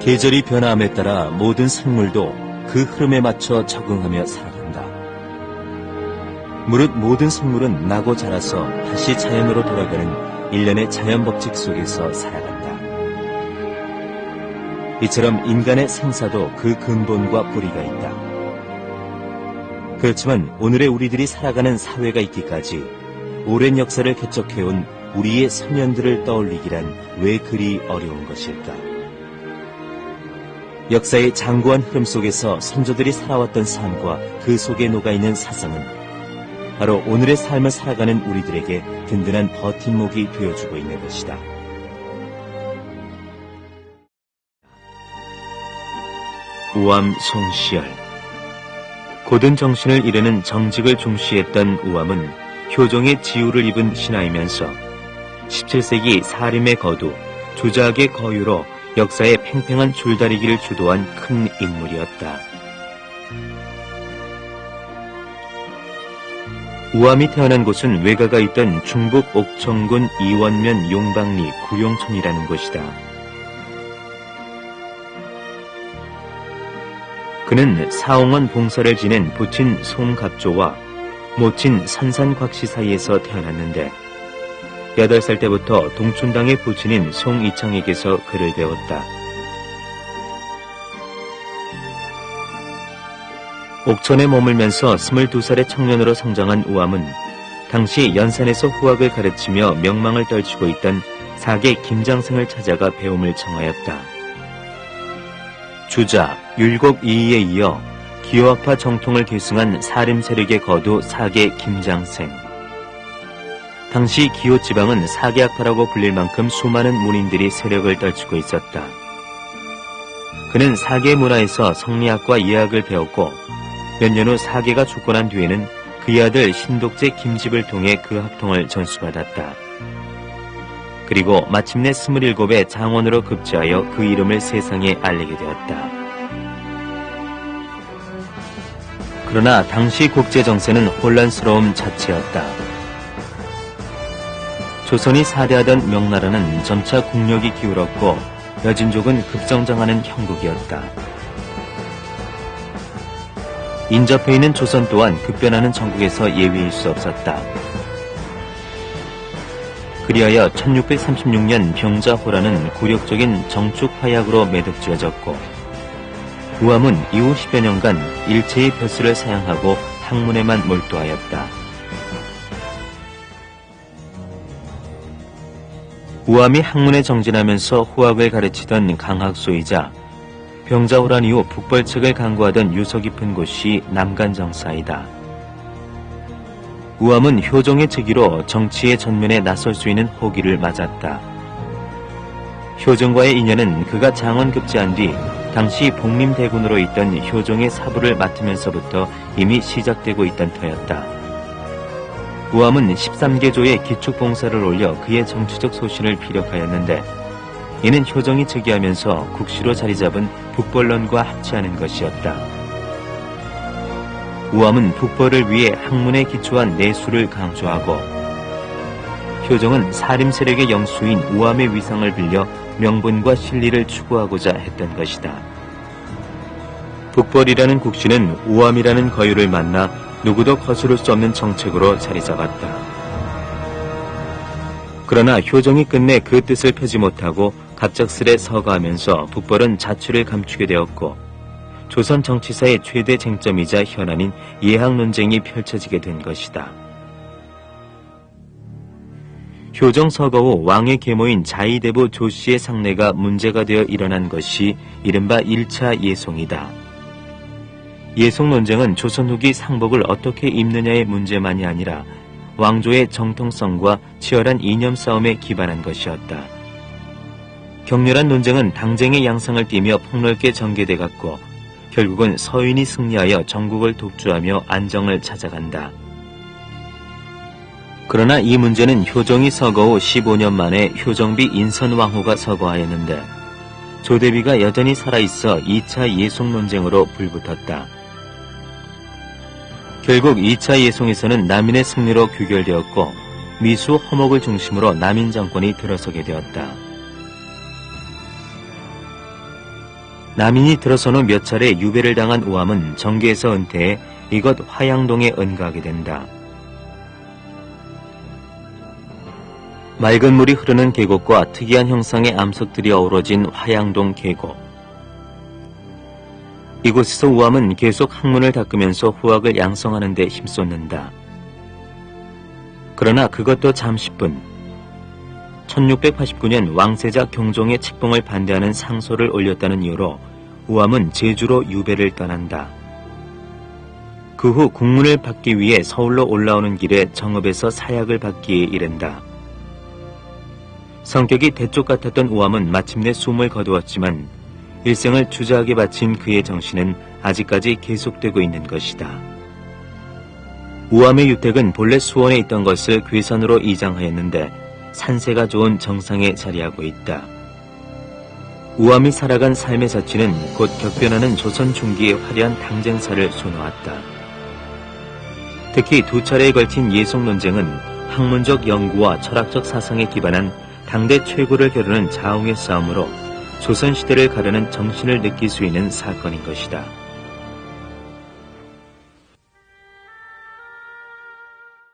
계절이 변화함에 따라 모든 생물도 그 흐름에 맞춰 적응하며 살아간다. 무릇 모든 생물은 나고 자라서 다시 자연으로 돌아가는 일련의 자연 법칙 속에서 살아간다. 이처럼 인간의 생사도 그 근본과 뿌리가 있다. 그렇지만 오늘의 우리들이 살아가는 사회가 있기까지 오랜 역사를 개척해온 우리의 선현들을 떠올리기란 왜 그리 어려운 것일까? 역사의 장구한 흐름 속에서 선조들이 살아왔던 삶과 그 속에 녹아있는 사상은 바로 오늘의 삶을 살아가는 우리들에게 든든한 버팀목이 되어주고 있는 것이다. 우암 송시열. 고든 정신을 이루는 정직을 중시했던 우암은 효종의 지우를 입은 신하이면서 17세기 사림의 거두, 조작의 거유로 역사의 팽팽한 줄다리기를 주도한 큰 인물이었다. 우암이 태어난 곳은 외가가 있던 중북 옥천군 이원면 용박리 구용천이라는 곳이다. 그는 사홍원 봉사를 지낸 부친 송갑조와 모친 산산곽씨 사이에서 태어났는데 8살 때부터 동춘당의 부친인 송이창에게서 글을 배웠다. 옥천에 머물면서 22살의 청년으로 성장한 우암은 당시 연산에서 후학을 가르치며 명망을 떨치고 있던 사계 김장생을 찾아가 배움을 청하였다. 주자, 율곡 이의에 이어 기호학파 정통을 계승한 사림 세력의 거두 사계 김장생. 당시 기호 지방은 사계학파라고 불릴 만큼 수많은 문인들이 세력을 떨치고 있었다. 그는 사계 문화에서 성리학과 예학을 배웠고 몇 년 후 사계가 죽고 난 뒤에는 그의 아들 신독제 김집을 통해 그 학통을 전수받았다. 그리고 마침내 27의 장원으로 급제하여 그 이름을 세상에 알리게 되었다. 그러나 당시 국제 정세는 혼란스러움 자체였다. 조선이 사대하던 명나라는 점차 국력이 기울었고 여진족은 급성장하는 형국이었다. 인접해 있는 조선 또한 급변하는 전국에서 예외일 수 없었다. 그리하여 1636년 병자호란은 굴욕적인 정축 화약으로 매듭지어졌고 우암은 이후 10여 년간 일체의 벼슬을 사양하고 학문에만 몰두하였다. 우암이 학문에 정진하면서 후학을 가르치던 강학소이자 병자호란 이후 북벌책을 강구하던 유서 깊은 곳이 남간정사이다. 우암은 효종의 즉위로 정치의 전면에 나설 수 있는 호기를 맞았다. 효종과의 인연은 그가 장원 급제한 뒤 당시 복림대군으로 있던 효종의 사부를 맡으면서부터 이미 시작되고 있던 터였다. 우암은 13개조의 기축봉사를 올려 그의 정치적 소신을 피력하였는데 이는 효종이 즉위하면서 국시로 자리잡은 북벌론과 합치하는 것이었다. 우암은 북벌을 위해 학문에 기초한 내수를 강조하고 효종은 사림 세력의 영수인 우암의 위상을 빌려 명분과 실리를 추구하고자 했던 것이다. 북벌이라는 국시는 우암이라는 거유를 만나 누구도 거스를 수 없는 정책으로 자리잡았다. 그러나 효종이 끝내 그 뜻을 펴지 못하고 갑작스레 서거하면서 북벌은 자취를 감추게 되었고 조선 정치사의 최대 쟁점이자 현안인 예학 논쟁이 펼쳐지게 된 것이다. 효종 서거 후 왕의 계모인 자의대부 조씨의 상례가 문제가 되어 일어난 것이 이른바 1차 예송이다. 예송 논쟁은 조선 후기 상복을 어떻게 입느냐의 문제만이 아니라 왕조의 정통성과 치열한 이념 싸움에 기반한 것이었다. 격렬한 논쟁은 당쟁의 양상을 띠며 폭넓게 전개돼 갔고 결국은 서인이 승리하여 전국을 독주하며 안정을 찾아간다. 그러나 이 문제는 효종이 서거 후 15년 만에 효정비 인선왕후가 서거하였는데 조대비가 여전히 살아있어 2차 예송 논쟁으로 불붙었다. 결국 2차 예송에서는 남인의 승리로 규결되었고 미수 허목을 중심으로 남인 정권이 들어서게 되었다. 남인이 들어선 후 몇 차례 유배를 당한 우암은 정계에서 은퇴해 이곳 화양동에 은가하게 된다. 맑은 물이 흐르는 계곡과 특이한 형상의 암석들이 어우러진 화양동 계곡. 이곳에서 우암은 계속 학문을 닦으면서 후학을 양성하는 데 힘쏟는다. 그러나 그것도 잠시뿐. 1689년 왕세자 경종의 책봉을 반대하는 상소를 올렸다는 이유로 우암은 제주로 유배를 떠난다. 그 후 국문을 받기 위해 서울로 올라오는 길에 정읍에서 사약을 받기에 이른다. 성격이 대쪽 같았던 우암은 마침내 숨을 거두었지만 일생을 주저하게 바친 그의 정신은 아직까지 계속되고 있는 것이다. 우암의 유택은 본래 수원에 있던 것을 괴산으로 이장하였는데 산세가 좋은 정상에 자리하고 있다. 우암이 살아간 삶의 자취는 곧 격변하는 조선 중기의 화려한 당쟁사를 수놓았다. 특히 두 차례에 걸친 예속 논쟁은 학문적 연구와 철학적 사상에 기반한 당대 최고를 겨루는 자웅의 싸움으로 조선시대를 가르는 정신을 느낄 수 있는 사건인 것이다.